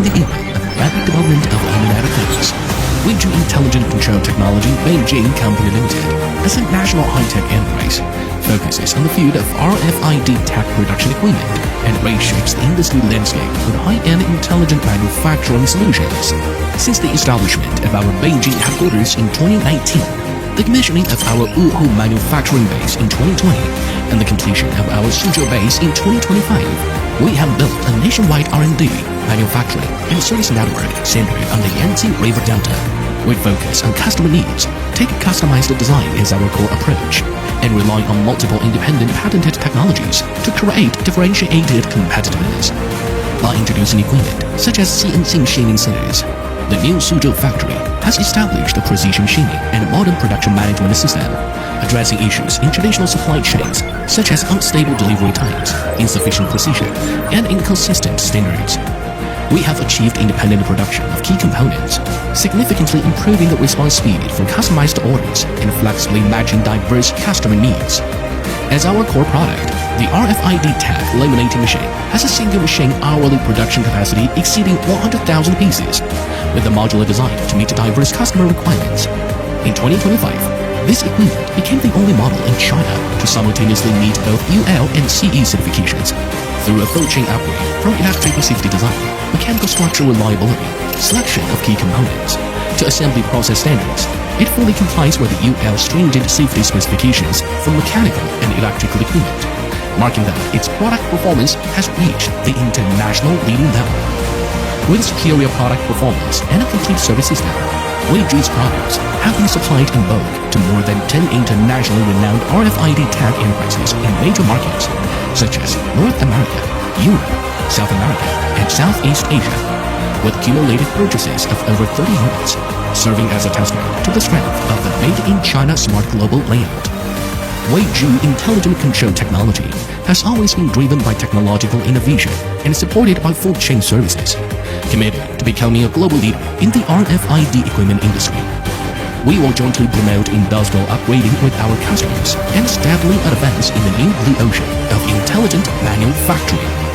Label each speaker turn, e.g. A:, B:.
A: in the era of rapid development of Internet of Things. Weiju Intelligent Control Technology Beijing Company Limited, as a national high-tech enterprise, focuses on the field of RFID tag production equipment and reshapes the industry landscape with high-end intelligent manufacturing solutions. Since the establishment of our Beijing headquarters in 2019, the commissioning of our Wuhu manufacturing base in 2020, and the completion of our Suzhou base in 2025, we have built a nationwide R&D, manufacturing, and service network centered on the Yangtze River Delta. We focus on customer needs, take customized design as our core approach, and rely on multiple independent patented technologies to create differentiated competitiveness. By introducing equipment such as CNC machining centers, the new Suzhou factory has established a precision machining and modern production management system, addressing issues in traditional supply chains such as unstable delivery times, insufficient precision, and inconsistent standards. We have achieved independent production of key components, significantly improving the response speed for customized orders and flexibly matching diverse customer needs. As our core product, the RFID tag laminating machine has a single machine hourly production capacity exceeding 100,000 pieces, with a modular design to meet diverse customer requirements. In 2025, this equipment became the only model in China to simultaneously meet both UL and CE certifications. Through a full chain upgrade from electrical safety design, mechanical structure reliability, selection of key components, to assembly process standards, it fully complies with the UL stringent safety specifications for mechanical and electrical equipment, marking that its product performance has reached the international leading level. With superior product performance and a complete service system, Weiju's products have been supplied in bulk to more than 10 internationally renowned RFID tag enterprises in major markets such as North America, Europe, South America, and Southeast Asia, with cumulative purchases of over 30 units, serving as a testament to the strength of the Made in China Smart Global layout. Weiju Intelligent Control Technology has always been driven by technological innovation and supported by full chain services, committed to becoming a global leader in the RFID equipment industry. We will jointly promote industrial upgrading with our customers and steadily advance in the new blue ocean of intelligent manufacturing.